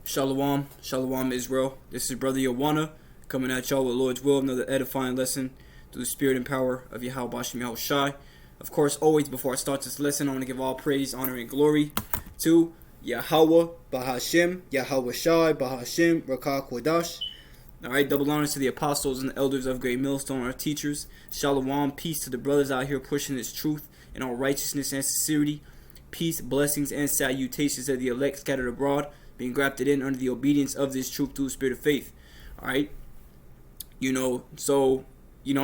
Shalom, Shalom Israel. This is Brother Yawana coming at y'all with Lord's will, another edifying lesson through the spirit and power of Yahweh Bashem Yahushai. Of course, always before I start this lesson, I want to give all praise, honor, and glory to Yahweh Bahashem, Yahweh Shai, Bahashem, Rakah Kodash. Alright, double honors to the apostles and the elders of Great Millstone, our teachers. Shalom, peace to the brothers out here pushing this truth in all righteousness and sincerity. Peace, blessings, and salutations of the elect scattered abroad, being grafted in under the obedience of this truth through the spirit of faith. Alright? I'm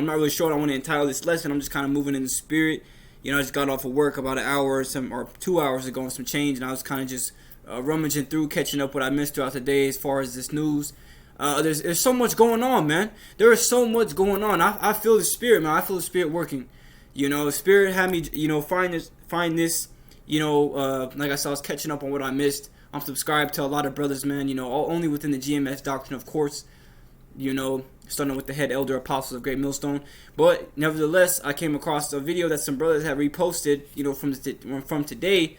not really sure what I want to entitle this lesson. I'm just kind of moving in the spirit. I just got off of work about an hour or 2 hours ago and some change, and I was kind of just rummaging through, catching up what I missed throughout the day as far as this news. There's so much going on, man. There is so much going on. I feel the spirit, man. I feel the spirit working. The spirit had me, find this. Like I said, I was catching up on what I missed. I'm subscribed to a lot of brothers, man. Only within the GMS doctrine, of course. Starting with the head elder apostles of Great Millstone. But nevertheless, I came across a video that some brothers had reposted, from today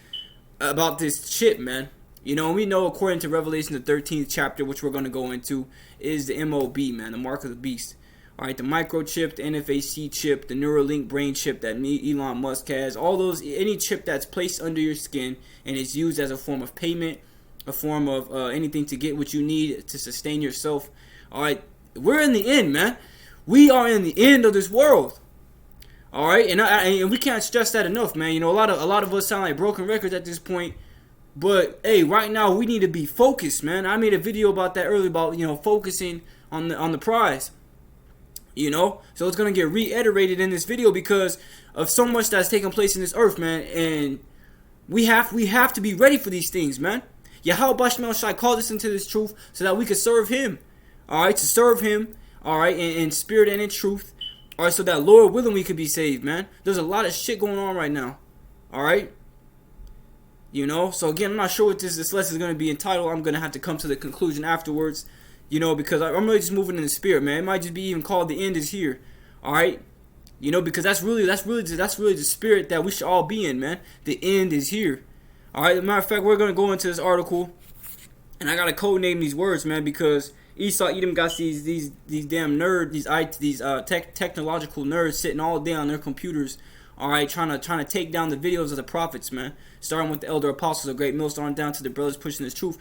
about this chip, man. We know according to Revelation, the 13th chapter, which we're going to go into, is the MOB, man, the mark of the beast. All right, the microchip, the NFAC chip, the Neuralink brain chip that Elon Musk has, all those, any chip that's placed under your skin and is used as a form of payment, a form of anything to get what you need to sustain yourself. All right, we're in the end, man. We are in the end of this world. All right, and we can't stress that enough, man. A lot of us sound like broken records at this point. But hey, right now we need to be focused, man. I made a video about that earlier about focusing on the prize. So it's gonna get reiterated in this video because of so much that's taking place in this earth, man. And we have to be ready for these things, man. Yahweh Bashem Yahushai called us into this truth so that we could serve Him. All right, to serve Him. All right, in spirit and in truth. All right, so that Lord willing we could be saved, man. There's a lot of shit going on right now. All right. So again, I'm not sure what this lesson is going to be entitled. I'm going to have to come to the conclusion afterwards, because I'm really just moving in the spirit, man. It might just be even called the end is here, all right? Because that's really the spirit that we should all be in, man. The end is here, all right? As a matter of fact, we're going to go into this article, and I got to code name these words, man, because Esau Edom got these damn nerds, these technological nerds sitting all day on their computers. All right, trying to take down the videos of the prophets, man. Starting with the elder apostles of Great Millstone down to the brothers pushing this truth.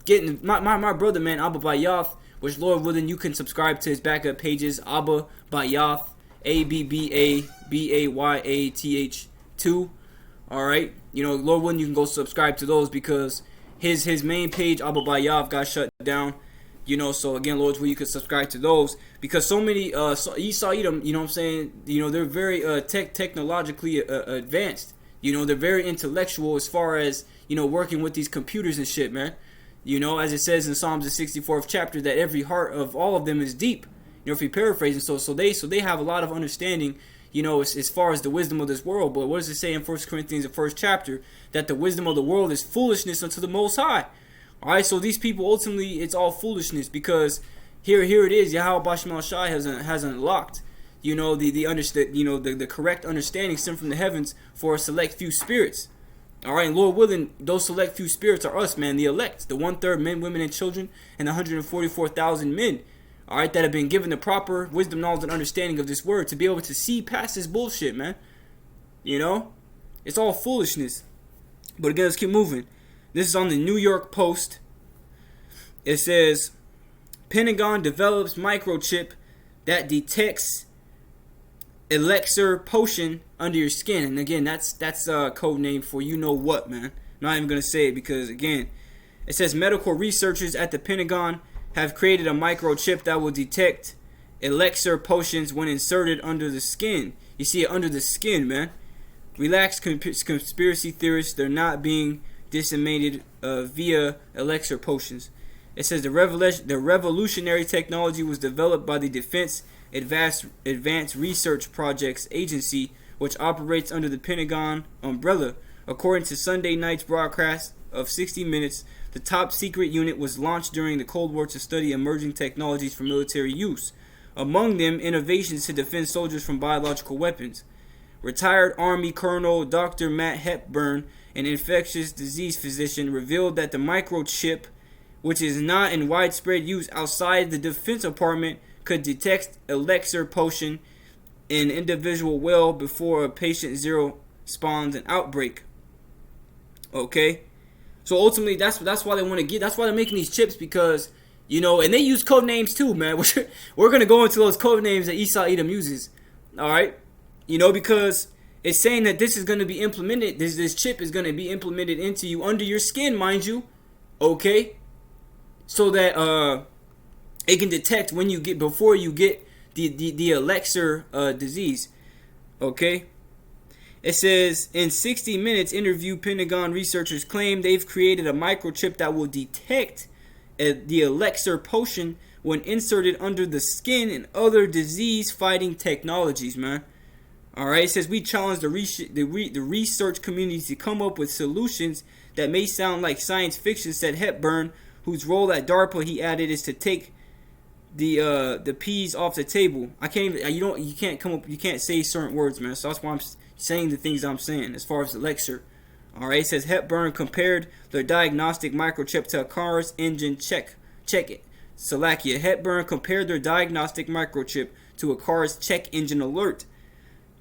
Getting my brother, man, Abba Bayath, which Lord willing you can subscribe to his backup pages. Abba Bayath, ABBABAYATH 2. All right, Lord willing you can go subscribe to those because his main page Abba Bayath got shut down. So again, Lord's will you could subscribe to those because so many Esau Edom, they're very technologically advanced. They're very intellectual as far as working with these computers and shit, man. As it says in Psalms the 64th chapter that every heart of all of them is deep. If you paraphrase it, so they have a lot of understanding. As far as the wisdom of this world. But what does it say in 1 Corinthians the first chapter that the wisdom of the world is foolishness unto the Most High? Alright, so these people ultimately it's all foolishness because here it is, Yahweh Bashem Yahushai has unlocked, the correct understanding sent from the heavens for a select few spirits. Alright, and Lord willing, those select few spirits are us, man, the elect, the 1/3 men, women, and children, and the 144,000 men, alright, that have been given the proper wisdom, knowledge, and understanding of this word to be able to see past this bullshit, man. It's all foolishness. But again, let's keep moving. This is on the New York Post. It says, Pentagon develops microchip that detects elixir potion under your skin. And again, that's a code name for you know what, man. I'm not even going to say it because, again, it says medical researchers at the Pentagon have created a microchip that will detect elixir potions when inserted under the skin. You see it under the skin, man. Relax, conspiracy theorists. They're not being disseminated via elixir potions. It says the revolutionary technology was developed by the Defense Advanced Research Projects Agency, which operates under the Pentagon umbrella. According to Sunday night's broadcast of 60 Minutes, the top secret unit was launched during the Cold War to study emerging technologies for military use. Among them, innovations to defend soldiers from biological weapons. Retired Army Colonel Dr. Matt Hepburn, an infectious disease physician, revealed that the microchip which is not in widespread use outside the Defense Department, could detect elixir potion in individual well before a patient zero spawns an outbreak. Okay, so ultimately that's why they want to get. That's why they're making these chips, because and they use code names too, man. We're gonna go into those code names that Esau Edom uses. All right, because it's saying that this is gonna be implemented. This chip is gonna be implemented into you, under your skin, mind you. Okay, so that it can detect when you get, before you get the elixir disease. Okay. It says, in 60 Minutes interview, Pentagon researchers claim they've created a microchip that will detect the elixir potion when inserted under the skin and other disease-fighting technologies, man. All right, it says, we challenge the research community to come up with solutions that may sound like science fiction, said Hepburn, whose role at DARPA, he added, is to take the peas off the table. I can't even, you can't say certain words, man. So that's why I'm saying the things I'm saying as far as the lecture. Alright, it says Hepburn compared their diagnostic microchip to a car's engine check it. Salakia. Hepburn compared their diagnostic microchip to a car's check engine alert.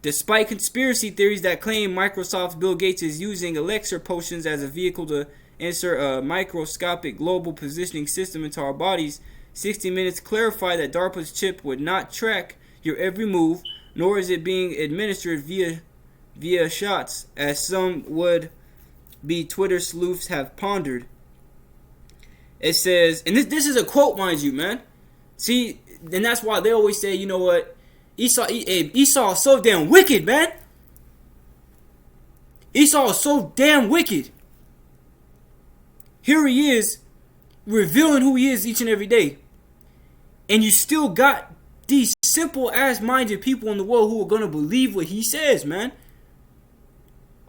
Despite conspiracy theories that claim Microsoft's Bill Gates is using elixir potions as a vehicle to insert a microscopic global positioning system into our bodies, 60 Minutes clarified that DARPA's chip would not track your every move, nor is it being administered via shots, as some would be Twitter sleuths have pondered. It says, and this is a quote, mind you, man. See, and that's why they always say, you know what, Esau is so damn wicked, man. Esau is so damn wicked. Here he is, revealing who he is each and every day. And you still got these simple ass minded people in the world who are going to believe what he says, man.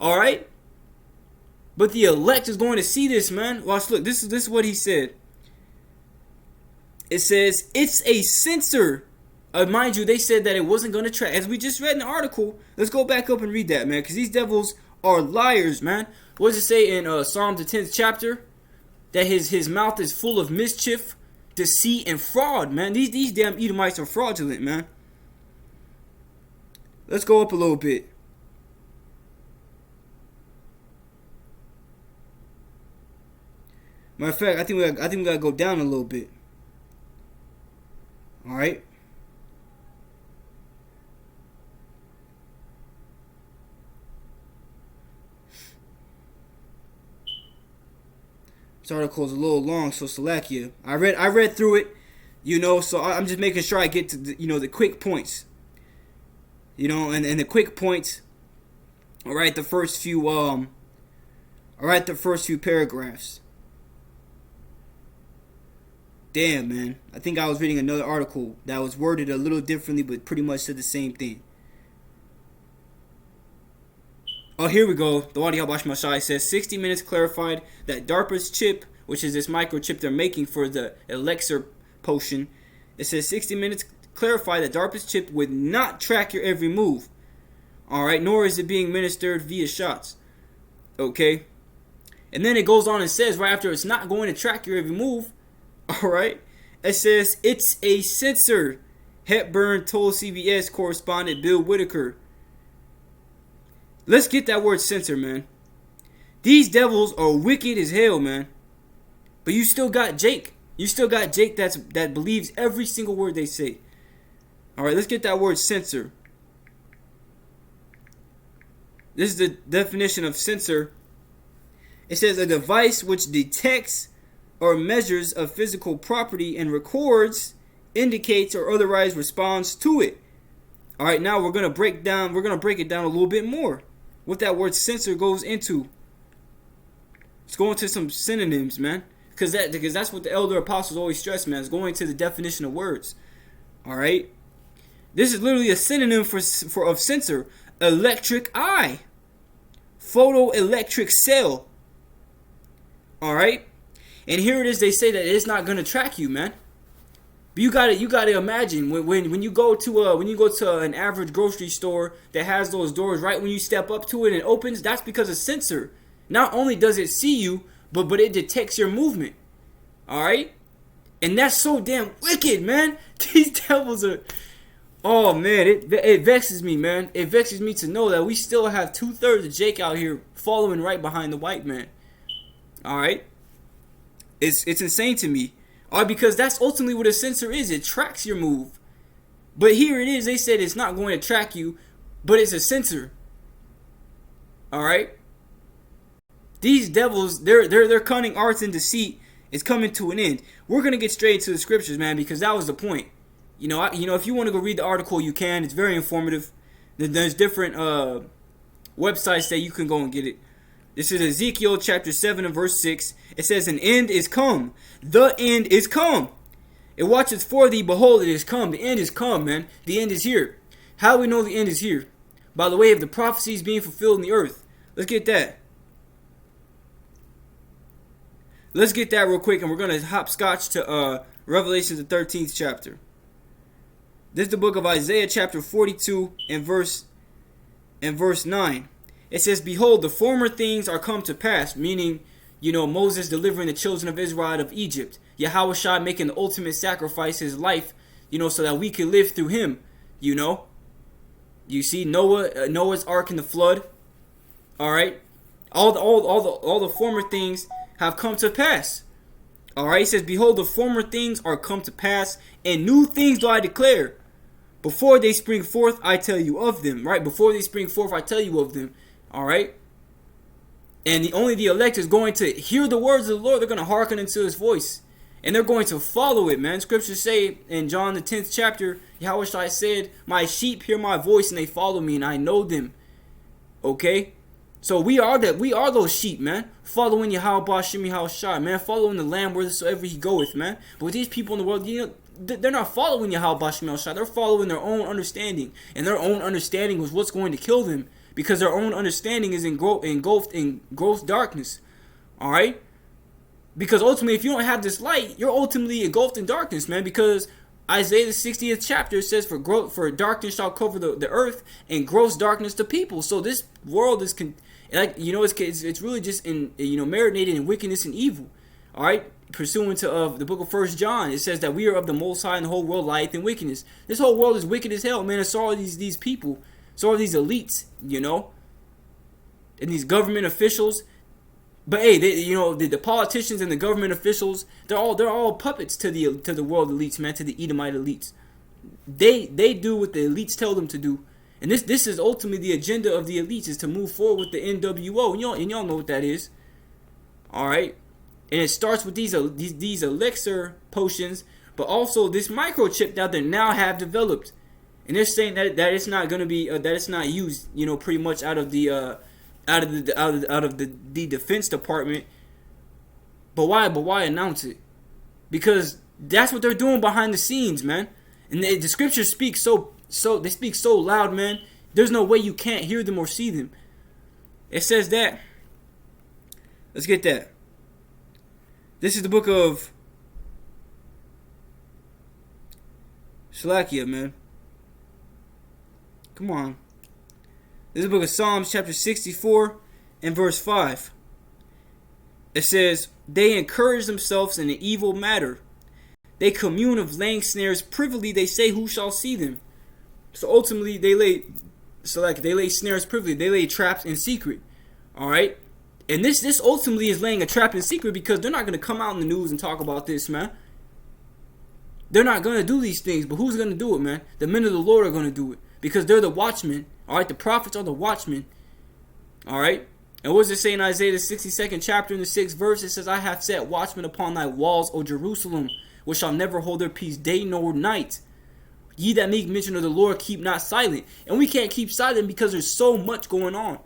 Alright? But the elect is going to see this, man. Watch, look, this is what he said. It says, it's a sensor. Mind you, they said that it wasn't going to track. As we just read in the article, let's go back up and read that, man. Because these devils are liars, man. What does it say in Psalm the 10th chapter? That his mouth is full of mischief, deceit, and fraud, man. These damn Edomites are fraudulent, man. Let's go up a little bit. Matter of fact, I think we gotta go down a little bit. All right. This article is a little long, so Salakia. I read through it, so I'm just making sure I get to the quick points. And the quick points. All right, the first few paragraphs. Damn, man. I think I was reading another article that was worded a little differently, but pretty much said the same thing. Oh, here we go. The Wadi Habash Mashai says 60 Minutes clarified that DARPA's chip, which is this microchip they're making for the elixir potion, it says 60 Minutes clarified that DARPA's chip would not track your every move. Alright, nor is it being administered via shots. Okay? And then it goes on and says, right after it's not going to track your every move, alright, it says it's a sensor. Hepburn told CBS correspondent Bill Whitaker. Let's get that word sensor, man. These devils are wicked as hell, man. But you still got Jake. You still got Jake that believes every single word they say. Alright, let's get that word sensor. This is the definition of sensor. It says a device which detects or measures a physical property and records, indicates, or otherwise responds to it. Alright, now we're gonna break it down a little bit more. What that word sensor goes into. Let's go into some synonyms, man. Because that's what the elder apostles always stress, man. It's going into the definition of words. Alright? This is literally a synonym of sensor. Electric eye. Photoelectric cell. Alright? And here it is, they say that it's not gonna track you, man. But you gotta imagine when you go to an average grocery store that has those doors, right when you step up to it and it opens, that's because a sensor. Not only does it see you, but it detects your movement. All right, and that's so damn wicked, man. These devils are. Oh man, it vexes me, man. It vexes me to know that we still have 2/3 of Jake out here following right behind the white man. All right, it's insane to me. All right, because that's ultimately what a censor is. It tracks your move. But here it is. They said it's not going to track you, but it's a censor. All right. These devils, their cunning arts and deceit is coming to an end. We're gonna get straight to the scriptures, man, because that was the point. You know, if you want to go read the article, you can. It's very informative. There's different websites that you can go and get it. This is Ezekiel chapter 7 and verse 6. It says, "An end is come. The end is come. It watches for thee. Behold, it is come." The end is come, man. The end is here. How do we know the end is here? By the way of the prophecies being fulfilled in the earth. Let's get that. Let's get that real quick, and we're going to hopscotch to Revelation, the 13th chapter. This is the book of Isaiah chapter 42 and verse 9. It says, "Behold, the former things are come to pass," meaning, Moses delivering the children of Israel out of Egypt. Yahushua making the ultimate sacrifice, his life, so that we can live through him, You see Noah's ark and the flood. All right, all the former things have come to pass. All right, it says, "Behold, the former things are come to pass, and new things do I declare. Before they spring forth, I tell you of them." Right, before they spring forth, I tell you of them. All right, and only the elect is going to hear the words of the Lord. They're going to hearken into his voice, and they're going to follow it, man. Scriptures say in John the 10th chapter, Yahushua said, "My sheep hear my voice, and they follow me, and I know them." Okay. So we are those sheep, man, following Yahweh Bashim Yahushua, man, following the Lamb whithersoever he goeth, man. But with these people in the world, they're not following Yahweh Bashim Yahushua. They're following their own understanding, and their own understanding was what's going to kill them, because their own understanding is engulfed in gross darkness. All right, because ultimately, if you don't have this light, you're ultimately engulfed in darkness, man. Because Isaiah the 60th chapter says, "For darkness shall cover the earth, and gross darkness the people." So this world is it's really just marinated in wickedness and evil. All right, pursuant to the book of 1 John, it says that we are of the Most High, and the whole world lieth in wickedness. This whole world is wicked as hell, man. It's all these people, it's all these elites, and these government officials. But hey, the politicians and the government officials, they're all puppets to the world elites, man, to the Edomite elites. They do what the elites tell them to do. And this is ultimately the agenda of the elites, is to move forward with the NWO. And y'all know what that is. All right. And it starts with these elixir potions, but also this microchip that they now have developed. And they're saying that it's not going to be that it's not used, pretty much out of the Defense Department. But why announce it? Because that's what they're doing behind the scenes, man. And the scriptures speak they speak so loud, man. There's no way you can't hear them or see them. It says that. Let's get that. This is the book of Shalakia, man. Come on. This is the book of Psalms, chapter 64 and verse 5. It says, "They encourage themselves in an evil matter. They commune of laying snares privily. They say, who shall see them?" So ultimately, they lay snares privily. They lay traps in secret. All right, and this ultimately is laying a trap in secret, because they're not going to come out in the news and talk about this, man. They're not going to do these things, but who's going to do it, man? The men of the Lord are going to do it, because they're the watchmen. All right, the prophets are the watchmen. All right, and what does it say in Isaiah the 62nd chapter in the 6th verse? It says, "I have set watchmen upon thy walls, O Jerusalem, which shall never hold their peace day nor night. Ye that make mention of the Lord, keep not silent." And we can't keep silent because there's so much going on.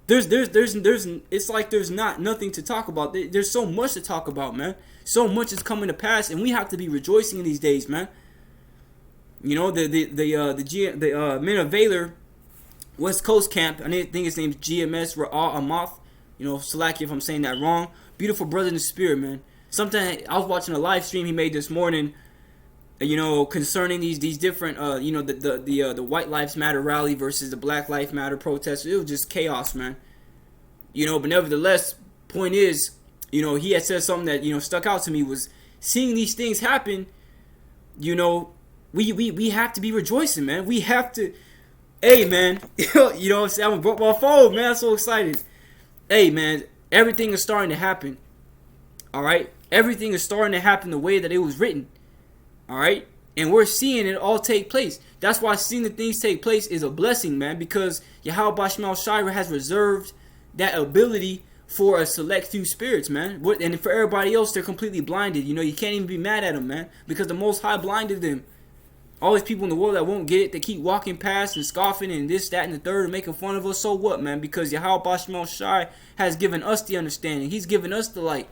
It's like there's nothing to talk about. There's so much to talk about, man. So much is coming to pass, and we have to be rejoicing in these days, man. The Men of Valor West Coast Camp, I think his name's GMS Ra'ah Amath. Salaki if I'm saying that wrong. Beautiful brother in the spirit, man. Something I was watching a live stream he made this morning, concerning these different, the White Lives Matter rally versus the Black Lives Matter protest. It was just chaos, man. But nevertheless, point is, he had said something that stuck out to me, was seeing these things happen. We have to be rejoicing, man. We have to. Hey, man, I'm saying, I broke my phone, man. I'm so excited. Hey, man, everything is starting to happen. All right, everything is starting to happen the way that it was written. All right, and we're seeing it all take place. That's why seeing the things take place is a blessing, man, because Yahweh Bashmal Shira has reserved that ability for a select few spirits, man. And for everybody else, they're completely blinded. You can't even be mad at them, man, because the Most High blinded them. All these people in the world that won't get it, they keep walking past and scoffing and this, that, and the third and making fun of us. So what, man? Because Yahweh Bashmal Shai has given us the understanding. He's given us the light.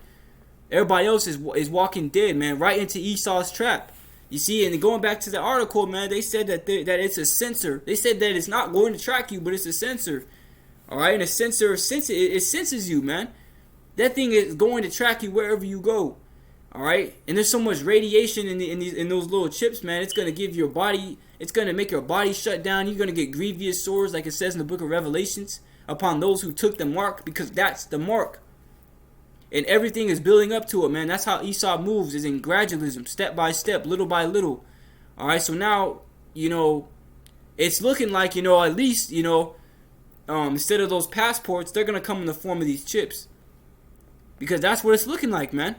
Everybody else is walking dead, man, right into Esau's trap. You see, and going back to the article, man, they said that it's a sensor. They said that it's not going to track you, but it's a sensor. All right, and a sensor, it senses you, man. That thing is going to track you wherever you go. All right, and there's so much radiation in those little chips, man. It's gonna give your body, it's gonna make your body shut down. You're gonna get grievous sores, like it says in the book of Revelations, upon those who took the mark, because that's the mark. And everything is building up to it, man. That's how Esau moves, is in gradualism, step by step, little by little. All right, so now, it's looking like, at least, instead of those passports, they're going to come in the form of these chips. Because that's what it's looking like, man.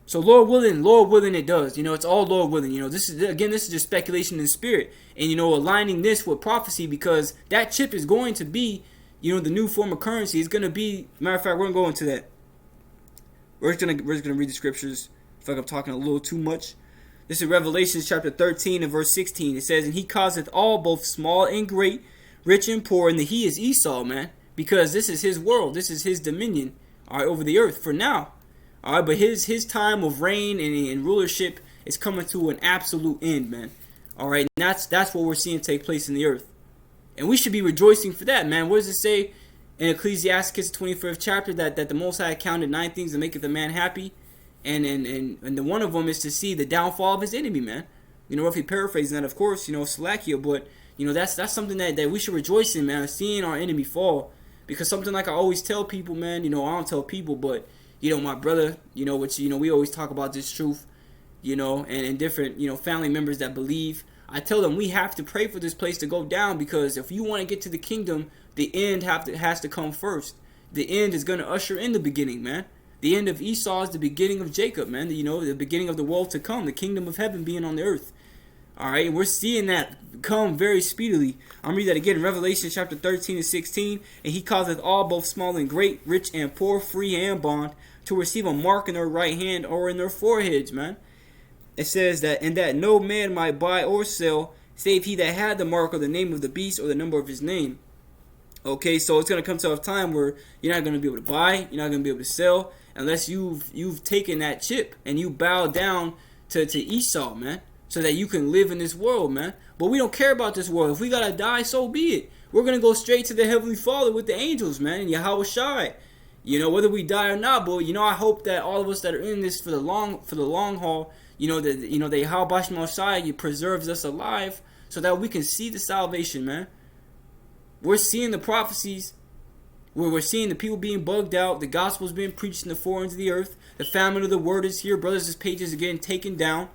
So Lord willing it does. It's all Lord willing. This is just speculation in spirit. And, aligning this with prophecy, because that chip is going to be, the new form of currency. Is going to be, matter of fact, we're going to go into that. We're just gonna read the scriptures. I feel like I'm talking a little too much. This is Revelation chapter 13 and verse 16. It says, "And he causeth all, both small and great, rich and poor," and the he is Esau, man, because this is his world, this is his dominion, all right, over the earth for now, all right. But his time of reign and rulership is coming to an absolute end, man. All right, and that's what we're seeing take place in the earth, and we should be rejoicing for that, man. What does it say in Ecclesiastes 25th chapter that the Most High counted 9 things that maketh a man happy? And the one of them is to see the downfall of his enemy, man. Roughly paraphrasing that, of course, Salakia, but that's something that we should rejoice in, man, seeing our enemy fall. Because something like I always tell people, man, I don't tell people, but my brother, which we always talk about this truth, and different family members that believe. I tell them we have to pray for this place to go down, because if you want to get to the kingdom, the end has to come first. The end is going to usher in the beginning, man. The end of Esau is the beginning of Jacob, man. The beginning of the world to come, the kingdom of heaven being on the earth. All right, we're seeing that come very speedily. I'm reading that again, Revelation chapter 13 and 16. "And he causeth all, both small and great, rich and poor, free and bond, to receive a mark in their right hand or in their foreheads," man. It says that, "And that no man might buy or sell, save he that had the mark or the name of the beast or the number of his name." Okay, so it's going to come to a time where you're not going to be able to buy, you're not going to be able to sell, unless you've taken that chip and you bow down to Esau, man, so that you can live in this world, man. But we don't care about this world. If we gotta die, so be it. We're gonna go straight to the Heavenly Father with the angels, man, and Yahweh Shai. Whether we die or not, but I hope that all of us that are in this for the long haul, that Yahweh Bashmal Shai preserves us alive, so that we can see the salvation, man. We're seeing the prophecies. We're seeing the people being bugged out, the gospel's being preached in the four ends of the earth, the famine of the word is here, brothers' pages are getting taken down,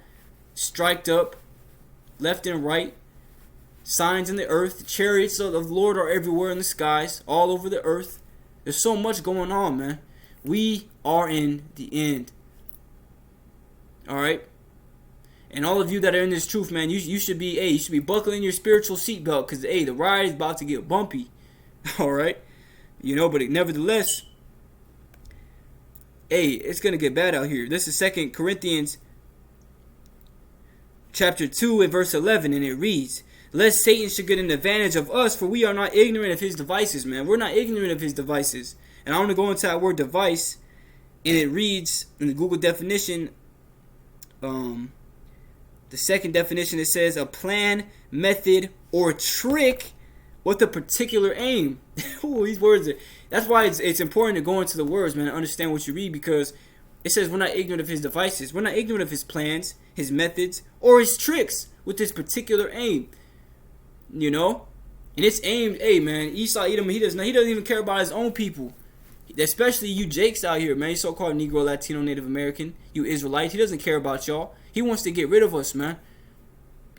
striked up, left and right, signs in the earth, the chariots of the Lord are everywhere in the skies, all over the earth. There's so much going on, man. We are in the end. Alright? And all of you that are in this truth, man, you should be buckling your spiritual seatbelt, because the ride is about to get bumpy. Alright? But nevertheless, it's going to get bad out here. This is 2 Corinthians chapter 2 and verse 11, and it reads, "Lest Satan should get an advantage of us, for we are not ignorant of his devices," man. We're not ignorant of his devices. And I want to go into that word device, and it reads in the Google definition, the second definition, it says a plan, method, or trick with a particular aim. Ooh, these words that's why it's important to go into the words, man, and understand what you read, because it says we're not ignorant of his devices. We're not ignorant of his plans, his methods, or his tricks with this particular aim. And it's aimed, man, Esau Edom, he doesn't even care about his own people. especially you Jakes out here, man. You so-called Negro, Latino, Native American, you Israelites. He doesn't care about y'all. He wants to get rid of us, man.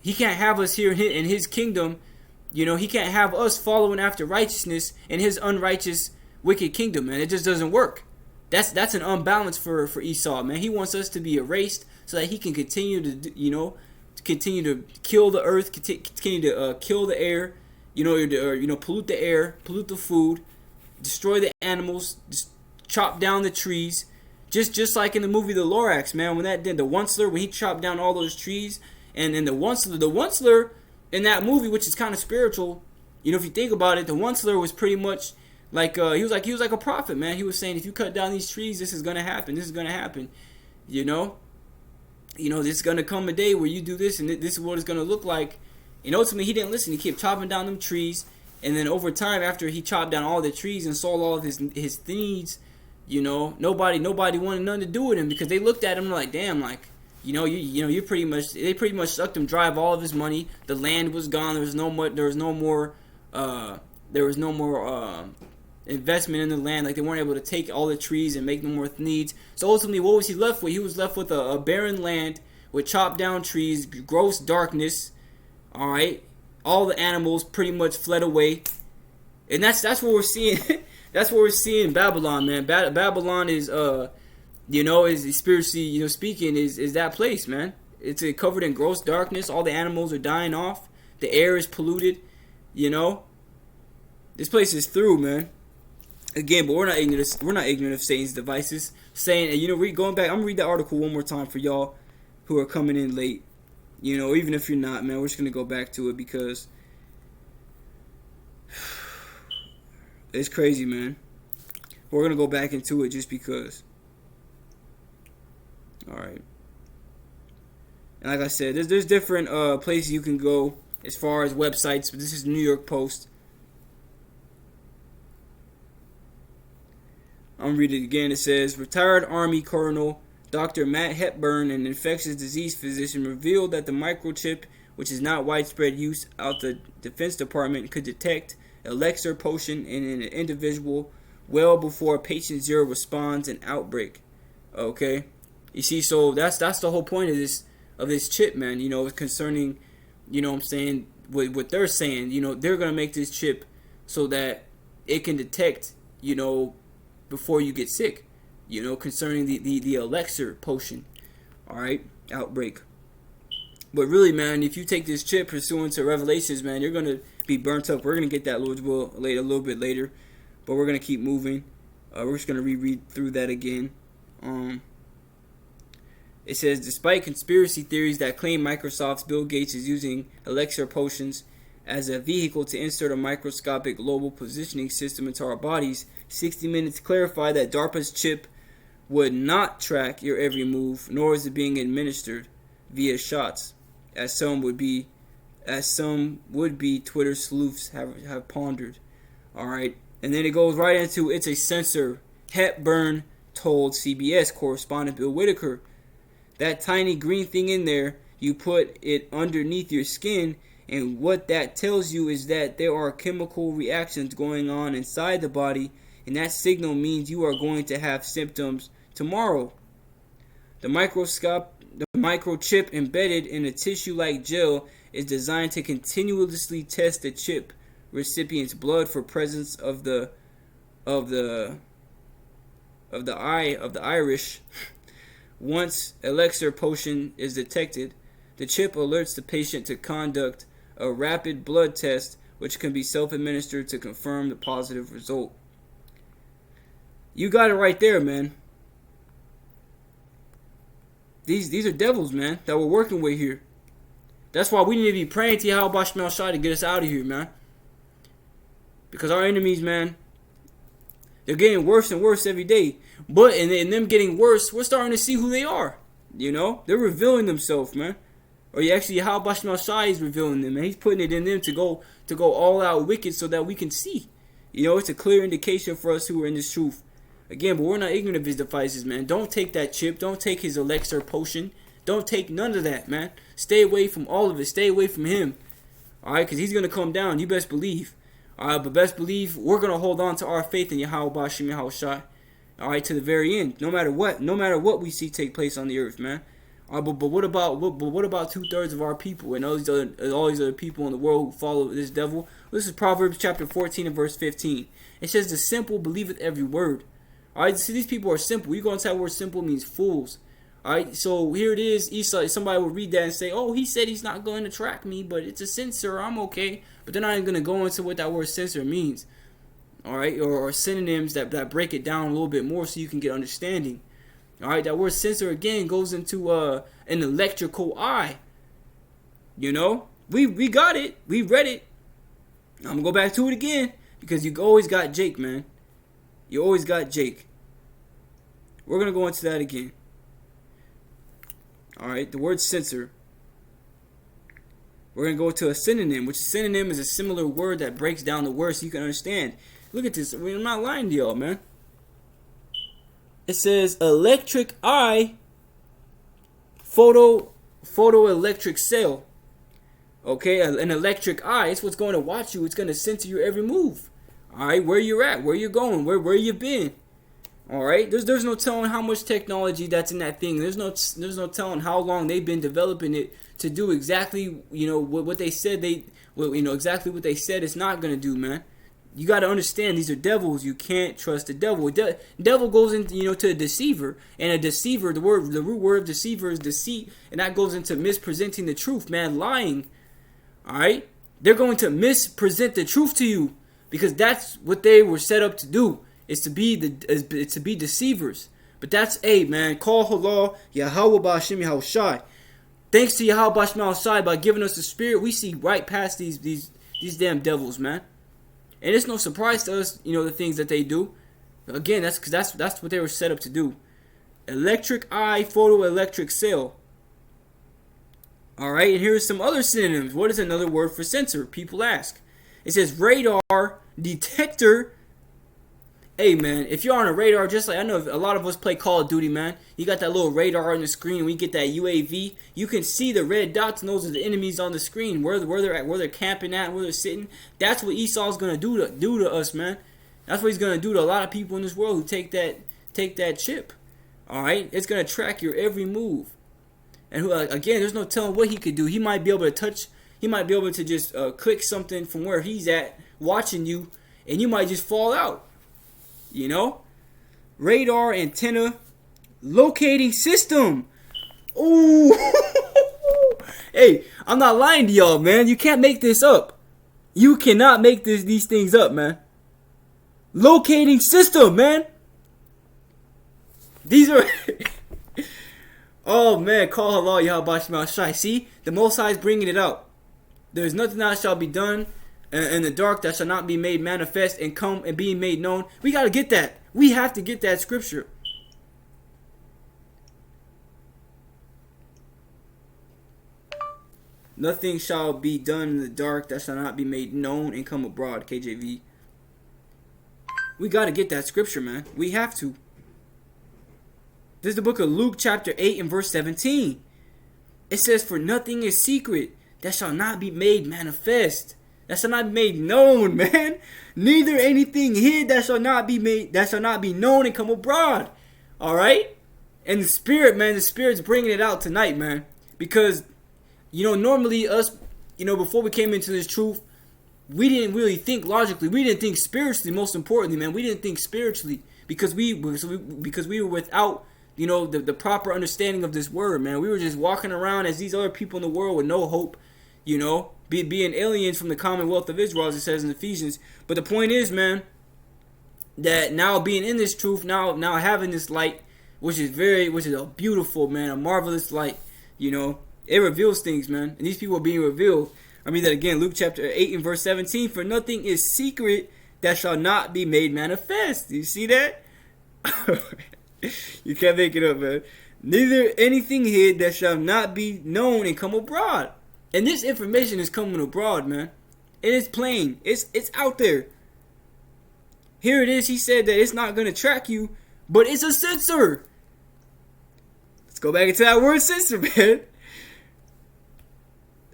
He can't have us here in his kingdom. You know, he can't have us following after righteousness in his unrighteous, wicked kingdom, man. It just doesn't work. That's an unbalance for Esau, man. He wants us to be erased so that he can continue to, continue to kill the earth, continue to kill the air, pollute the air, pollute the food, destroy the animals, just chop down the trees. Just like in the movie The Lorax, man, when the Onceler, when he chopped down all those trees, and the Onceler in that movie, which is kind of spiritual, if you think about it, the Onceler was pretty much like he was like a prophet, man. He was saying, if you cut down these trees, this is gonna happen. This is gonna happen. This is gonna come a day where you do this, and this is what it's gonna look like. And ultimately, he didn't listen. He kept chopping down them trees, and then over time, after he chopped down all the trees and sold all of his needs, nobody wanted nothing to do with him, because they looked at him like, damn, like, they pretty much sucked him dry of all of his money. The land was gone. There was no more investment in the land. Like, they weren't able to take all the trees and make no more needs. So ultimately, what was he left with? He was left with a barren land with chopped down trees, gross darkness. All right, all the animals pretty much fled away, and that's what we're seeing. That's what we're seeing in Babylon, man. Babylon is is spiritually, speaking, is that place, man. It's covered in gross darkness. All the animals are dying off. The air is polluted. This place is through, man. Again, but we're not ignorant of Satan's devices. Saying, going back, I'm gonna read the article one more time for y'all who are coming in late. Even if you're not, man, we're just gonna go back to it because it's crazy, man. We're gonna go back into it just because. All right. And like I said, there's different places you can go as far as websites, but this is the New York Post. I'm reading it again. It says, retired Army Colonel Dr. Matt Hepburn, an infectious disease physician, revealed that the microchip, which is not widespread use out the Defense Department, could detect elixir potion in an individual well before patient zero responds an outbreak. Okay, you see, so that's the whole point of this chip, man. Concerning, what they're saying. They're gonna make this chip so that it can detect, before you get sick. Concerning the elixir potion. Alright, outbreak. But really, man, if you take this chip pursuant to Revelations, man, you're going to be burnt up. We're going to get that, Lord's will, a little bit later. But we're going to keep moving. We're just going to reread through that again. It says, despite conspiracy theories that claim Microsoft's Bill Gates is using elixir potions as a vehicle to insert a microscopic global positioning system into our bodies, 60 Minutes clarified that DARPA's chip would not track your every move, nor is it being administered via shots, as some would be Twitter sleuths have pondered. Alright, and then it goes right into, it's a sensor. Hepburn told CBS correspondent Bill Whitaker, that tiny green thing in there, you put it underneath your skin, and what that tells you is that there are chemical reactions going on inside the body, and that signal means you are going to have symptoms tomorrow. The microchip embedded in a tissue-like gel is designed to continuously test the chip recipient's blood for presence of the Irish. Once elixir potion is detected, the chip alerts the patient to conduct a rapid blood test, which can be self-administered to confirm the positive result. You got it right there, man. These are devils, man, that we're working with here. That's why we need to be praying to Yahweh Shemel Shai to get us out of here, man. Because our enemies, man, they're getting worse and worse every day. But in them getting worse, we're starting to see who they are. They're revealing themselves, man. Or actually, Yahweh Shemel Shai is revealing them, man. He's putting it in them to go all out wicked so that we can see. It's a clear indication for us who are in this truth. Again, but we're not ignorant of his devices, man. Don't take that chip. Don't take his elixir potion. Don't take none of that, man. Stay away from all of it. Stay away from him. Alright, because he's going to come down. You best believe. Alright, but best believe we're going to hold on to our faith in Yahweh Bashim Yahweh Shai. All right, to the very end. No matter what we see take place on the earth, man. But what about 2/3 of our people and all these other people in the world who follow this devil? This is Proverbs chapter 14 and verse 15. It says, "The simple believeth every word." All right, see, these people are simple. You go inside the word simple means fools. All right, so here it is. Esau, somebody will read that and say, "Oh, he said he's not going to track me, but it's a censor. I'm okay." But they're not even going to go into what that word censor means. All right, or synonyms that break it down a little bit more so you can get understanding. All right, that word censor again goes into an electrical eye. You know, we got it. We read it. I'm gonna go back to it again because you always got Jake, man. You always got Jake. We're gonna go into that again. All right, the word censor. We're gonna go to a synonym, which a synonym is a similar word that breaks down the word so you can understand. Look at this. I mean, I'm not lying to y'all, man. It says electric eye, photoelectric cell. Okay, an electric eye. It's what's going to watch you. It's going to censor your every move. All right, where you're at, where you're going, where you've been. All right, there's no telling how much technology that's in that thing. There's no telling how long they've been developing it to do exactly what they said exactly what they said it's not going to do, man. You got to understand these are devils. You can't trust the devil. Devil goes into to a deceiver, and a deceiver. The root word of deceiver is deceit, and that goes into mispresenting the truth, man, lying. All right, they're going to mispresent the truth to you because that's what they were set up to do. Is to be deceivers. But that's man. Call halal Yahweh B'Hashem Yahushai. Thanks to Yahweh B'Hashem Yahushai by giving us the Spirit, we see right past these damn devils, man. And it's no surprise to us, the things that they do. Again, that's what they were set up to do. Electric eye, photoelectric cell. All right, and here's some other synonyms. What is another word for sensor? People ask. It says radar, detector. Hey, man, if you're on a radar, just like I know a lot of us play Call of Duty, man. You got that little radar on the screen. When you get that UAV, you can see the red dots, and those are the enemies on the screen, where they're at, where they're camping at, where they're sitting. That's what Esau's gonna do to us, man. That's what he's gonna do to a lot of people in this world who take that chip. All right, it's gonna track your every move. And again, there's no telling what he could do. He might be able to touch. He might be able to just click something from where he's at, watching you, and you might just fall out. Radar, antenna, locating system. Ooh. Hey, I'm not lying to y'all, man. You can't make this up. You cannot make these things up, man. Locating system, man. These are oh, man. Call halal Yahweh B'Hashem Yahushai. See? The Most High is bringing it out. There's nothing that shall be done in the dark that shall not be made manifest and come and be made known. We got to get that. We have to get that scripture. Nothing shall be done in the dark that shall not be made known and come abroad. KJV. We got to get that scripture, man. We have to. This is the book of Luke chapter 8 and verse 17. It says, "For nothing is secret that shall not be made manifest. That shall not be made known, man. Neither anything hid that shall not be known and come abroad." All right? And the Spirit, man, the Spirit's bringing it out tonight, man. Because, normally us, before we came into this truth, we didn't really think logically. We didn't think spiritually, most importantly, man. We didn't think spiritually because we were without, the proper understanding of this word, man. We were just walking around as these other people in the world with no hope, being aliens from the commonwealth of Israel, as it says in Ephesians. But the point is, man, that now being in this truth, now having this light, which is a beautiful, man, a marvelous light, it reveals things, man. And these people are being revealed. I mean that again, Luke chapter 8 and verse 17, "For nothing is secret that shall not be made manifest." You see that? You can't make it up, man. "Neither anything hid that shall not be known and come abroad." And this information is coming abroad, man. It is plain. It's out there. Here it is. He said that it's not going to track you, but it's a sensor. Let's go back into that word sensor, man.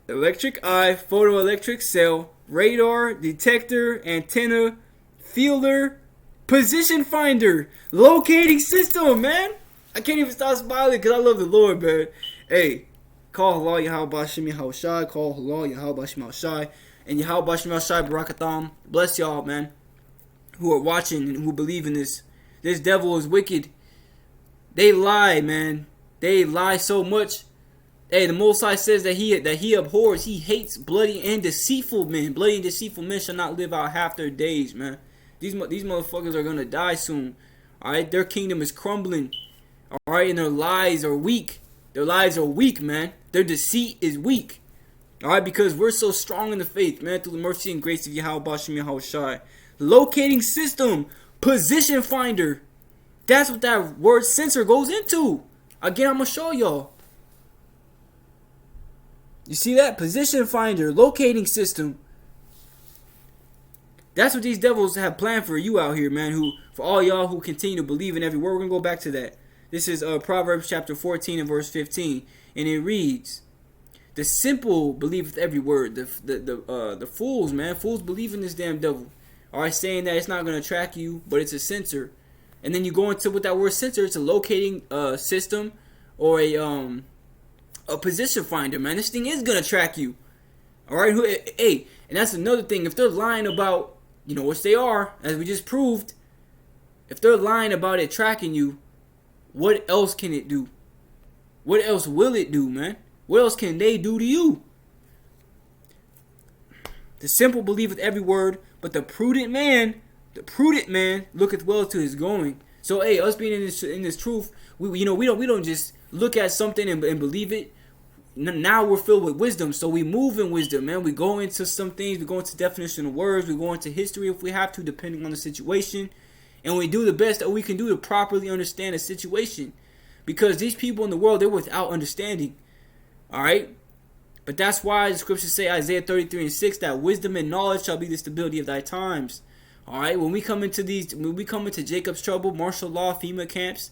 Electric eye, photoelectric cell, radar, detector, antenna, fielder, Position finder, locating system, man. I can't even stop smiling because I love the Lord, man. Hey, call halal Yahweh Bashim Yahushai. Call halal Yahweh Bashim Yahushai. And Yahweh Bashim Yahushai Barakatham. Bless y'all, man, who are watching and who believe in this. This devil is wicked. They lie, man. They lie so much. Hey, the Most High says that he abhors, he hates bloody and deceitful men. Bloody and deceitful men shall not live out half their days, man. These motherfuckers are gonna die soon. Alright, their kingdom is crumbling. Alright, and their lies are weak. Their lies are weak, man. Their deceit is weak. Alright, because we're so strong in the faith, man, through the mercy and grace of Yahweh Bashim Yahushai. Locating system, position finder. That's what that word sensor goes into. Again, I'm gonna show y'all. You see that? Position finder, locating system. That's what these devils have planned for you out here, man. Who, for all y'all who continue to believe in every word, we're gonna go back to that. This is Proverbs chapter 14 and verse 15, and it reads, "The simple believeth every word. The fools, man, fools believe in this damn devil. Alright, saying that it's not gonna track you, but it's a sensor. And then you go into with that word sensor, it's a locating system or a position finder, man. This thing is gonna track you. Alright, hey, and that's another thing. If they're lying about, which they are, as we just proved, if they're lying about it tracking you, what else can it do? What else will it do, man? What else can they do to you? The simple believeth every word, but the prudent man looketh well to his going. So, hey, us being in this truth, we don't just look at something and believe it. Now we're filled with wisdom, so we move in wisdom, man. We go into some things, we go into definition of words, we go into history if we have to, depending on the situation, and we do the best that we can do to properly understand a situation, because these people in the world, they're without understanding. All right, but that's why the scriptures say, Isaiah 33 and 6, that wisdom and knowledge shall be the stability of thy times. All right, when we come into Jacob's trouble, martial law, FEMA camps,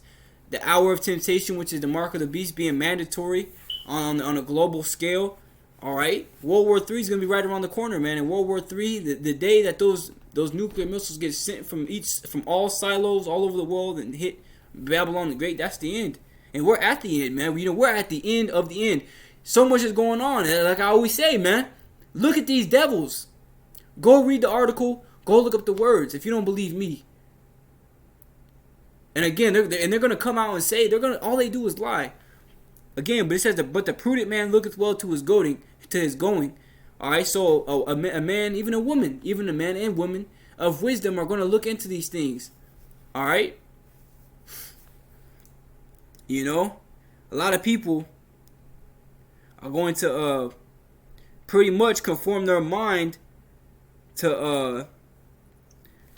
the hour of temptation, which is the mark of the beast, being mandatory on a global scale. All right, World War III is gonna be right around the corner, man. In World War III, the day that those nuclear missiles get sent from all silos all over the world and hit Babylon the Great, that's the end. And we're at the end, man. We're at the end of the end. So much is going on. Like I always say, man, look at these devils. Go read the article. Go look up the words if you don't believe me. And again, they're gonna come out and say all they do is lie. Again, but it says but the prudent man looketh well to his going. All right, so a man, even a woman, even a man and woman of wisdom are gonna look into these things. All right, a lot of people are going to pretty much conform their mind to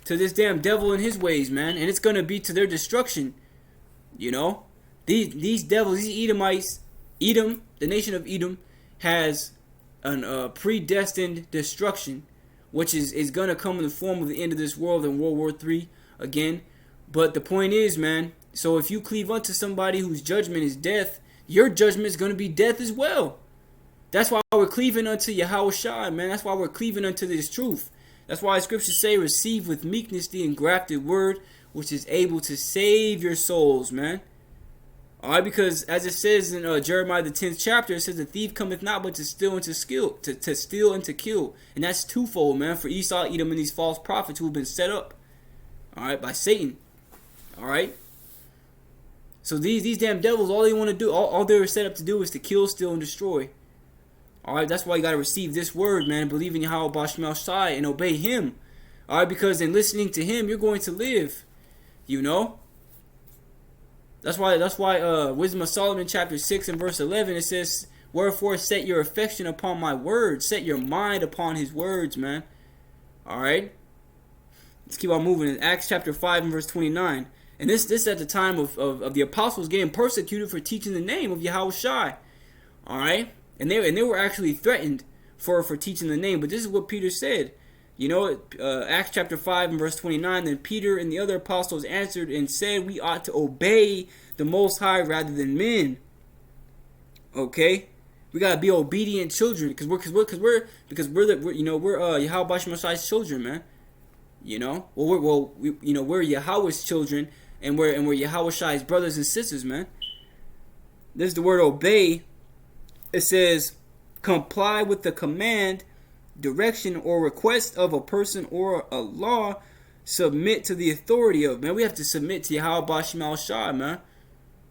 this damn devil and his ways, man, and it's gonna be to their destruction. These devils, these Edomites, Edom, the nation of Edom, has an predestined destruction, which is gonna come in the form of the end of this world in World War III again. But the point is, man, so if you cleave unto somebody whose judgment is death, your judgment is gonna be death as well. That's why we're cleaving unto Yahushua, man. That's why we're cleaving unto this truth. That's why the scriptures say, receive with meekness the engrafted word, which is able to save your souls, man. Alright, because as it says in Jeremiah the 10th chapter, it says the thief cometh not but to steal and to steal and to kill. And that's twofold, man, for Esau, Edom, and these false prophets who have been set up, alright, by Satan. Alright? So these damn devils, all they want to do, all they're set up to do is to kill, steal, and destroy. Alright, that's why you got to receive this word, man, and believe in Yahweh Bashim Shai and obey him. Alright, because in listening to him, you're going to live. That's why Wisdom of Solomon chapter 6 and verse 11, it says, wherefore set your affection upon my words, set your mind upon his words, man. Alright, let's keep on moving. In Acts chapter 5 and verse 29, and this at the time of the apostles getting persecuted for teaching the name of Yahushua. Alright, and they were actually threatened for teaching the name, but this is what Peter said. Acts chapter 5 and verse 29, then Peter and the other apostles answered and said, we ought to obey the Most High rather than men. Okay, we gotta be obedient children, because we're Yahweh Bashim Messiah's children, man. You know, we're Yahweh's children, and we're Yahweh Shai's brothers and sisters, man. This is the word obey. It says comply with the command, direction, or request of a person or a law. Submit to the authority of, man. We have to submit to Yahweh Bashim Al Shai, man.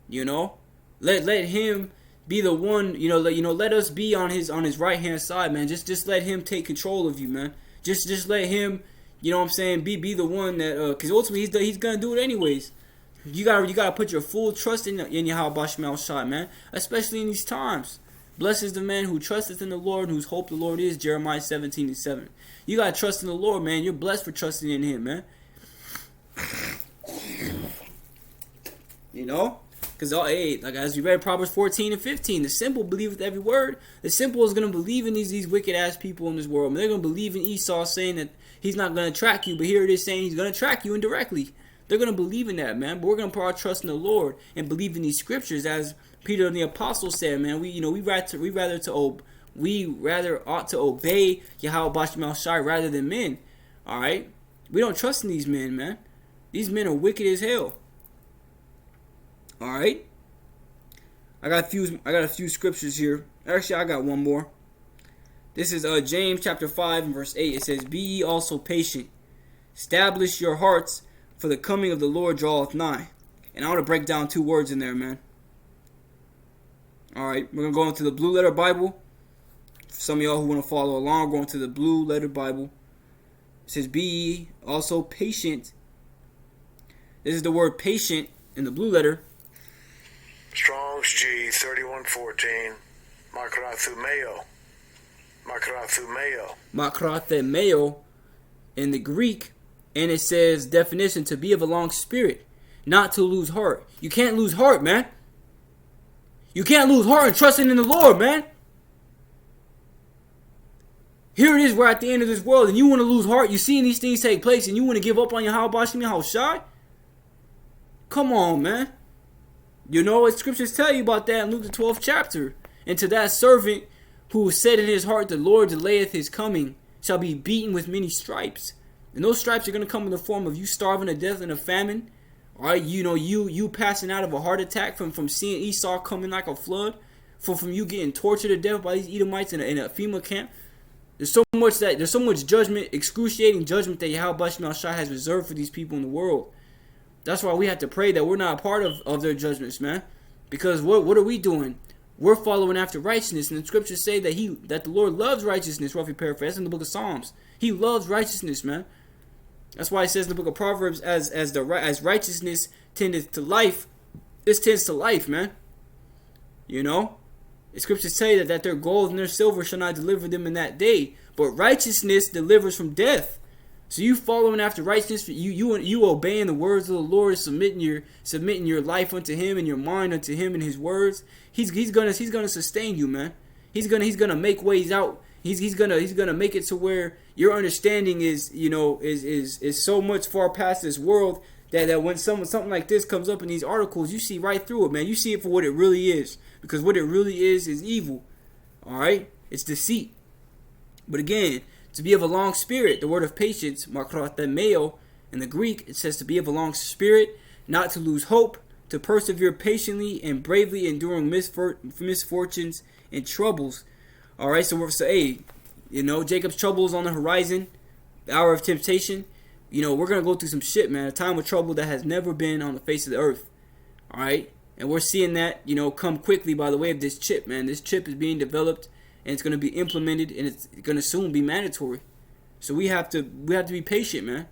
You know, let him be the one. Let us be on his right hand side, man. Just let him take control of you, man. Just let him. You know what I'm saying? Be the one that, because ultimately he's gonna do it anyways. You gotta put your full trust in Yahweh Bashim Al Shai, man. Especially in these times. Blessed is the man who trusteth in the Lord, whose hope the Lord is. Jeremiah 17:7. You gotta trust in the Lord, man. You're blessed for trusting in Him, man. You know, because like as we read Proverbs 14:15, the simple believeth every word. The simple is gonna believe in these wicked ass people in this world. And they're gonna believe in Esau saying that he's not gonna track you, but here it is saying he's gonna track you indirectly. They're gonna believe in that, man. But we're gonna put our trust in the Lord and believe in these scriptures, as Peter and the Apostle said, man. We rather ought to obey Yahweh Bashim Al Shai rather than men. All right, we don't trust in these men, man. These men are wicked as hell. All right, I got a few scriptures here. Actually, I got one more. This is James chapter 5 and verse 8. It says, "Be ye also patient, establish your hearts, for the coming of the Lord draweth nigh." And I want to break down two words in there, man. All right, we're gonna go into the Blue Letter Bible. For some of y'all who want to follow along, we're going to the Blue Letter Bible. It says, "Be ye also patient." This is the word patient in the Blue Letter. Strong's G 3114. Makrathumeo. Makrathumeo in the Greek, and it says definition: to be of a long spirit, not to lose heart. You can't lose heart, man. You can't lose heart and trusting in the Lord, man. Here it is, we're at the end of this world, and you want to lose heart. You're seeing these things take place, and you want to give up on your Yahweh Bashim Al Shai? Come on, man. You know what scriptures tell you about that in Luke the 12th chapter. "And to that servant who said in his heart, the Lord delayeth his coming, shall be beaten with many stripes." And those stripes are going to come in the form of you starving to death in a famine. All right, you passing out of a heart attack from seeing Esau coming like a flood, from you getting tortured to death by these Edomites in a FEMA camp. There's so much judgment, excruciating judgment that Yahweh Bashim Al Shai has reserved for these people in the world. That's why we have to pray that we're not a part of their judgments, man. Because what are we doing? We're following after righteousness, and the scriptures say that the Lord loves righteousness. Roughly paraphrased in the book of Psalms, He loves righteousness, man. That's why it says in the book of Proverbs, as righteousness tendeth to life, this tends to life, man. You know, the scriptures say that their gold and their silver shall not deliver them in that day, but righteousness delivers from death. So you following after righteousness, you obeying the words of the Lord, submitting your life unto Him and your mind unto Him and His words. He's gonna sustain you, man. He's gonna make ways out. He's gonna make it to where your understanding is so much far past this world that when something like this comes up in these articles, you see right through it, man. You see it for what it really is, because what it really is evil. All right, it's deceit. But again, to be of a long spirit, the word of patience, makrathumeo, in the Greek, it says to be of a long spirit, not to lose hope, to persevere patiently and bravely enduring misfortunes and troubles. All right, so hey, Jacob's trouble is on the horizon, the hour of temptation. We're gonna go through some shit, man. A time of trouble that has never been on the face of the earth. All right, and we're seeing that come quickly by the way of this chip, man. This chip is being developed, and it's gonna be implemented, and it's gonna soon be mandatory. So we have to be patient, man.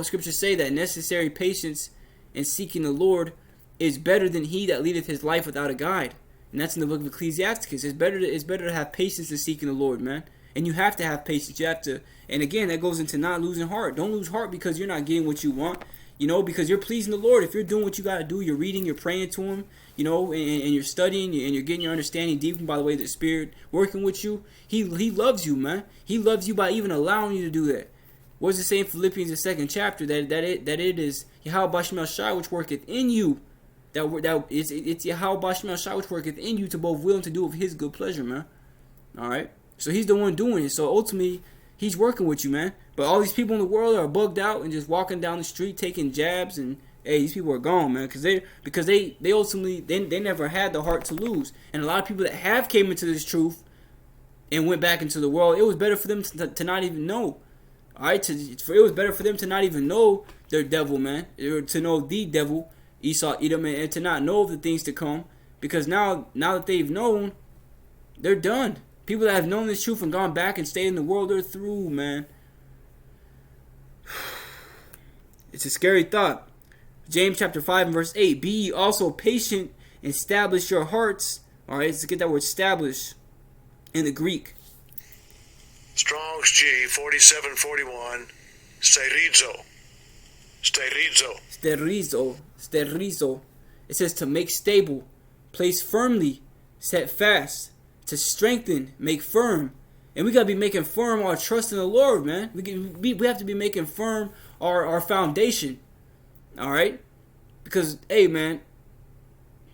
Scriptures say that necessary patience in seeking the Lord is better than he that leadeth his life without a guide. And that's in the book of Ecclesiasticus. It's better to have patience in seeking the Lord, man. And you have to have patience. You have to, and again, that goes into not losing heart. Don't lose heart because you're not getting what you want. Because you're pleasing the Lord. If you're doing what you got to do, you're reading, you're praying to Him, and you're studying, and you're getting your understanding deepened by the way the Spirit working with you. He loves you, man. He loves you by even allowing you to do that. What does it say in Philippians, the 2nd chapter, that it is Yahweh Bashim Al Shai which worketh in you. It's Yahweh Bashim Al Shai which worketh in you to both will and to do of His good pleasure, man. All right. So He's the one doing it. So ultimately, He's working with you, man. But all these people in the world are bugged out and just walking down the street taking jabs, and hey, these people are gone, man, because they ultimately they never had the heart to lose. And a lot of people that have came into this truth and went back into the world, it was better for them to not even know. All right, it was better for them to not even know their devil, man, or to know the devil, Esau, Edom, and to not know of the things to come, because now that they've known, they're done. People that have known this truth and gone back and stayed in the world, they're through, man. It's a scary thought. James chapter 5 and verse 8. Be ye also patient and establish your hearts. Alright, let's get that word establish in the Greek. Strong's G 4741. Sterizo. Sterizo. It says to make stable, place firmly, set fast, to strengthen, make firm. And we got to be making firm our trust in the Lord, man. We have to be making firm our foundation. All right? Because hey, man,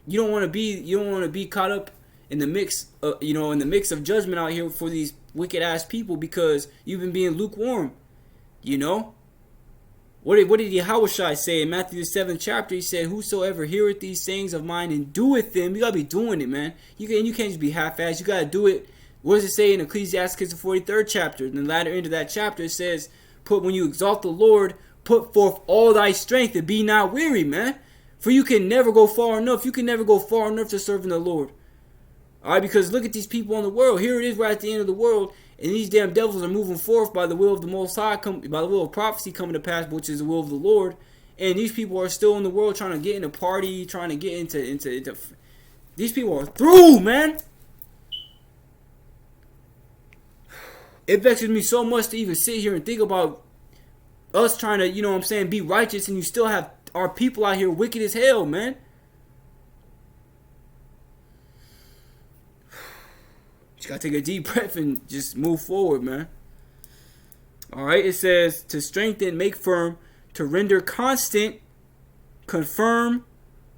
you don't want to be caught up in the mix of judgment out here for these wicked ass people because you've been being lukewarm. You know? What did Yahushua say in Matthew the 7th chapter? He said, whosoever heareth these sayings of mine and doeth them, you gotta be doing it, man. You can't just be half-assed. You gotta do it. What does it say in Ecclesiastes the 43rd chapter? In the latter end of that chapter, it says, when you exalt the Lord, put forth all thy strength and be not weary, man. For you can never go far enough. You can never go far enough to serving the Lord. Alright, because look at these people in the world. Here it is, we're at the end of the world. And these damn devils are moving forth by the will of the Most High, by the will of prophecy coming to pass, which is the will of the Lord. And these people are still in the world trying to get in a party, trying to get into these people are through, man. It vexes me so much to even sit here and think about us trying to, be righteous, and you still have our people out here wicked as hell, man. Just gotta take a deep breath and just move forward, man. Alright, it says to strengthen, make firm, to render constant, confirm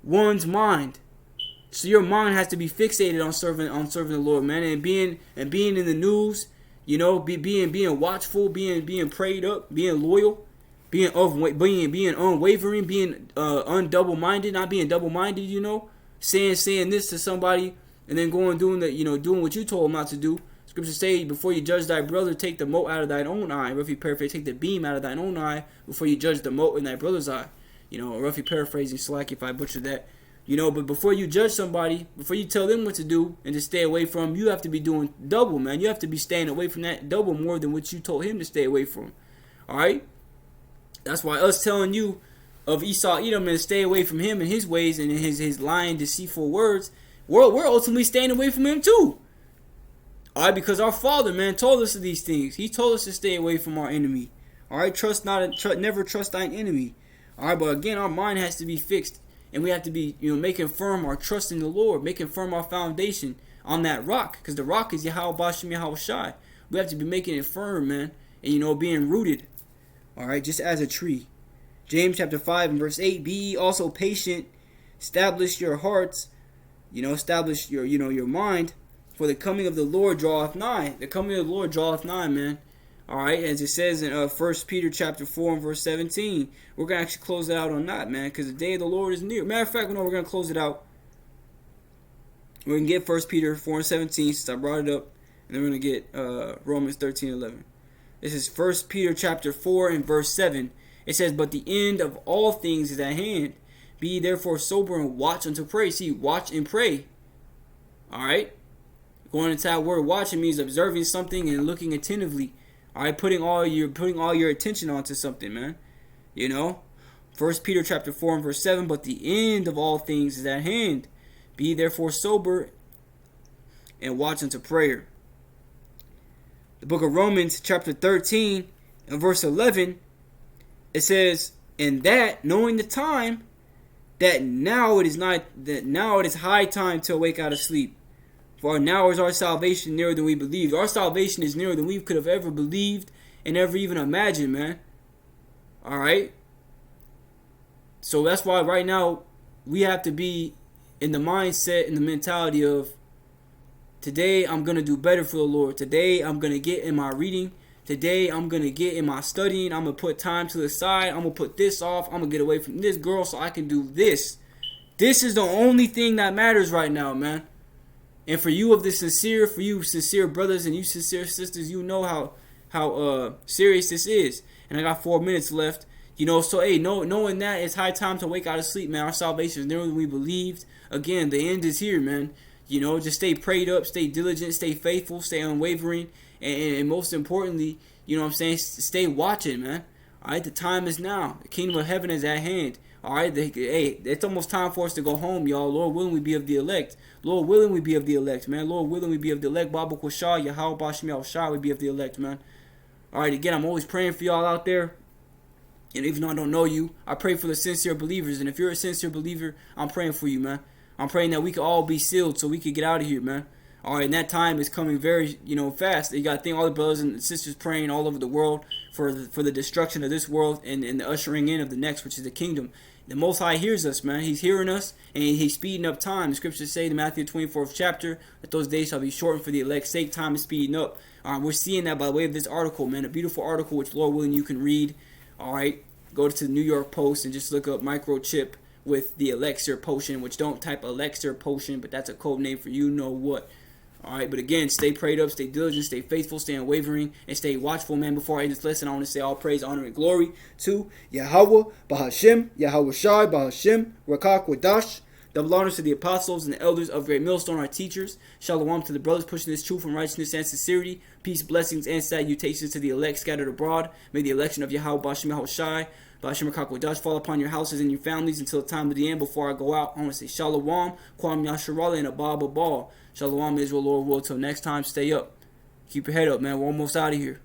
one's mind. So your mind has to be fixated on serving the Lord, man, and being in the news, being watchful, being prayed up, being loyal, being unwavering, being undouble-minded, not being double-minded, saying this to somebody and then going doing what you told him not to do. Scriptures say, before you judge thy brother, take the mote out of thine own eye. Or if you paraphrase, take the beam out of thine own eye before you judge the mote in thy brother's eye. Or if you paraphrasing, slack if I butchered that. But before you judge somebody, before you tell them what to do and to stay away from, you have to be doing double, man. You have to be staying away from that double more than what you told him to stay away from. Alright? That's why us telling you of Esau, Edom, and stay away from him and his ways and his lying, deceitful words, we're ultimately staying away from him too. Alright, because our Father, man, told us of these things. He told us to stay away from our enemy. Alright, never trust thine enemy. Alright, but again, our mind has to be fixed. And we have to be, making firm our trust in the Lord. Making firm our foundation on that rock. Because the rock is Yahweh Bashem Yahweh Shai. We have to be making it firm, man. And, being rooted. Alright, just as a tree. James chapter 5 and verse 8. Be ye also patient. Establish your hearts. Establish your mind, for the coming of the Lord draweth nigh. The coming of the Lord draweth nigh, man. Alright, as it says in 1 Peter chapter 4 and verse 17. We're going to actually close it out on that, man, because the day of the Lord is near. Matter of fact, we're going to close it out. We're going to get 1 Peter 4 and 17, since I brought it up, and then we're going to get Romans 13 and 11. This is 1 Peter chapter 4 and verse 7. It says, but the end of all things is at hand. Be ye therefore sober and watch unto pray. See, watch and pray. Alright? Going into that word watching means observing something and looking attentively. Alright, putting all your attention onto something, man. 1 Peter chapter 4 and verse 7, but the end of all things is at hand. Be ye therefore sober and watch unto prayer. The book of Romans chapter 13 and verse 11, it says, and that knowing the time, that now it is high time to awake out of sleep. For now is our salvation nearer than we believed. Our salvation is nearer than we could have ever believed and ever even imagined, man. Alright? So that's why right now we have to be in the mindset and the mentality of, today I'm going to do better for the Lord. Today I'm going to get in my reading. Today, I'm going to get in my studying. I'm going to put time to the side. I'm going to put this off. I'm going to get away from this girl so I can do this. This is the only thing that matters right now, man. And for you sincere brothers and you sincere sisters, you know how serious this is. And I got 4 minutes left. You know, so hey, knowing that it's high time to wake out of sleep, man. Our salvation is nearer than we believed. Again, the end is here, man. You know, just stay prayed up, stay diligent, stay faithful, stay unwavering, and most importantly, you know what I'm saying, stay watching, man. All right, the time is now. The kingdom of heaven is at hand. All right, hey, it's almost time for us to go home, y'all. Lord willing, we be of the elect. Lord willing, we be of the elect, man. Lord willing, we be of the elect. Babu Kwashah, Yahweh Bashim Yahushua, we be of the elect, man. All right, again, I'm always praying for y'all out there. And even though I don't know you, I pray for the sincere believers. And if you're a sincere believer, I'm praying for you, man. I'm praying that we can all be sealed so we can get out of here, man. All right, and that time is coming very, fast. You got to think all the brothers and sisters praying all over the world for the destruction of this world and the ushering in of the next, which is the kingdom. The Most High hears us, man. He's hearing us, and he's speeding up time. The scriptures say in Matthew 24th chapter that those days shall be shortened for the elect's sake. Time is speeding up. We're seeing that by way of this article, man. A beautiful article, which Lord willing you can read. All right, go to the New York Post and just look up microchip with the elixir potion, which don't type elixir potion, but that's a code name for you know what. All right, but again, stay prayed up, stay diligent, stay faithful, stay unwavering, and stay watchful, man. Before I end this lesson, I want to say all praise, honor, and glory to Yahweh, Bahashim, Yahweh Shai, Bahashim, Rakak Wadash. Double honors to the apostles and the elders of Great Millstone, our teachers. Shalom to the brothers pushing this truth and righteousness and sincerity. Peace, blessings, and salutations to the elect scattered abroad. May the election of Yahweh, Bahashim, Yahweh Shai, Bahashim, Rakak Wadash fall upon your houses and your families until the time of the end. Before I go out, I want to say Shalom, Kwam Yasharala, and Abba Ball. Shalom, Israel, Lord will. Till next time, stay up. Keep your head up, man. We're almost out of here.